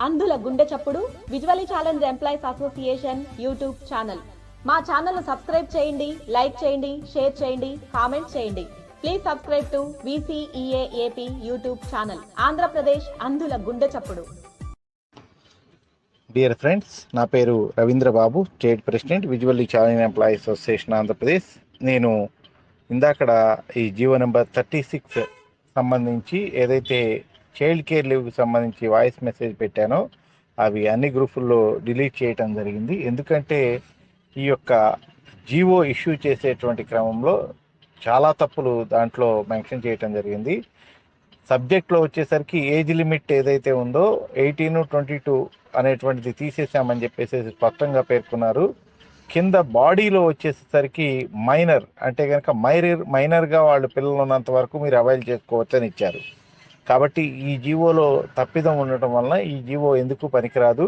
అంధుల గుండె చప్పుడు visually challenge employees association YouTube channel. మా ఛానల్ సబ్స్క్రైబ్ చేయండి, లైక్ చేయండి, షేర్ చేయండి, కామెంట్ చేయండి. Please subscribe to VCEAAP YouTube channel. Andhra Pradesh అంధుల గుండె చప్పుడు. డియర్ ఫ్రెండ్స్, నా పేరు రవీంద్ర బాబు, state president visually challenge employees association Andhra Pradesh. నేను ఇందాకడ ఈ జీవో నెంబర్ 36 సంబంధించి ఏదైతే చైల్డ్ కేర్ లీవ్కి సంబంధించి వాయిస్ మెసేజ్ పెట్టానో అవి అన్ని గ్రూపుల్లో డిలీట్ చేయటం జరిగింది. ఎందుకంటే ఈ యొక్క జీవో ఇష్యూ చేసేటువంటి క్రమంలో చాలా తప్పులు దాంట్లో మెన్షన్ చేయటం జరిగింది. సబ్జెక్ట్లో వచ్చేసరికి ఏజ్ లిమిట్ ఏదైతే ఉందో 18, 22 అనేటువంటిది తీసేసామని చెప్పేసి స్పష్టంగా పేర్కొన్నారు. కింద బాడీలో వచ్చేసరికి మైనర్ అంటే కనుక మైనర్గా వాళ్ళు పిల్లలు ఉన్నంత వరకు మీరు అవైల్ చేసుకోవచ్చని ఇచ్చారు. కాబట్టి ఈ జీవోలో తప్పిదం ఉండటం వలన ఈ జీవో ఎందుకు పనికిరాదు.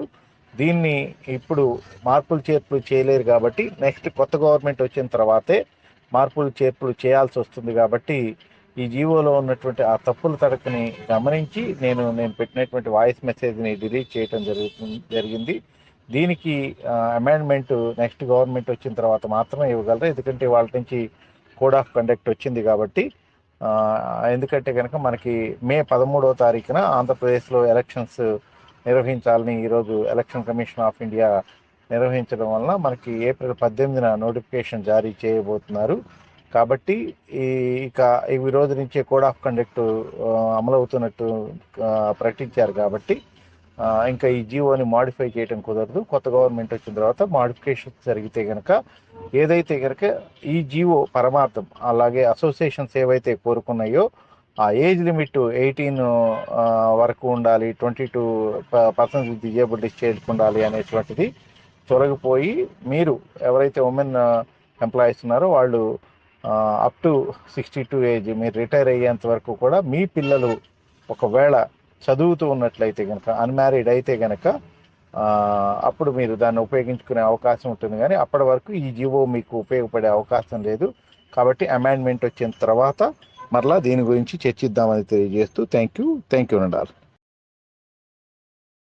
దీన్ని ఇప్పుడు మార్పులు చేర్పులు చేయలేరు కాబట్టి నెక్స్ట్ కొత్త గవర్నమెంట్ వచ్చిన తర్వాతే మార్పులు చేర్పులు చేయాల్సి వస్తుంది. కాబట్టి ఈ జీవోలో ఉన్నటువంటి ఆ తప్పుల తడకని గమనించి నేను పెట్టినటువంటి వాయిస్ మెసేజ్ని డిలీట్ చేయడం జరిగింది. దీనికి అమెండ్మెంట్ నెక్స్ట్ గవర్నమెంట్ వచ్చిన తర్వాత మాత్రమే ఇవ్వగలరు. ఎందుకంటే వాళ్ళ నుంచి కోడ్ ఆఫ్ కండక్ట్ వచ్చింది కాబట్టి. ఎందుకంటే కనుక మనకి మే 13వ తారీఖున ఆంధ్రప్రదేశ్లో ఎలక్షన్స్ నిర్వహించాలని ఈరోజు ఎలక్షన్ కమిషన్ ఆఫ్ ఇండియా నిర్వహించడం వలన మనకి ఏప్రిల్ 18న నోటిఫికేషన్ జారీ చేయబోతున్నారు. కాబట్టి ఈ రోజు నుంచే కోడ్ ఆఫ్ కండక్ట్ అమలవుతున్నట్టు ప్రకటించారు. కాబట్టి ఇంకా ఈ జీవోని మాడిఫై చేయడం కుదరదు. కొత్త గవర్నమెంట్ వచ్చిన తర్వాత మాడిఫికేషన్ జరిగితే కనుక ఏదైతే కనుక ఈ జీవో పరమార్థం అలాగే అసోసియేషన్స్ ఏవైతే కోరుకున్నాయో ఆ ఏజ్ లిమిట్ 18 వరకు ఉండాలి, 22% డిజేబుల్డ్ స్టేజ్కి ఉండాలి అనేటువంటిది తొలగిపోయి మీరు ఎవరైతే ఉమెన్ ఎంప్లాయీస్ ఉన్నారో వాళ్ళు అప్ టు 62 ఏజ్ మీరు రిటైర్ అయ్యేంత వరకు కూడా మీ పిల్లలు ఒకవేళ చదువుతూ ఉన్నట్లయితే కనుక అన్మ్యారీడ్ అయితే కనుక అప్పుడు మీరు దాన్ని ఉపయోగించుకునే అవకాశం ఉంటుంది. కానీ అప్పటి వరకు ఈ జీవో మీకు ఉపయోగపడే అవకాశం లేదు. కాబట్టి అమెండ్మెంట్ వచ్చిన తర్వాత మరలా దీని గురించి చర్చిద్దామని తెలియజేస్తూ థ్యాంక్ యూ.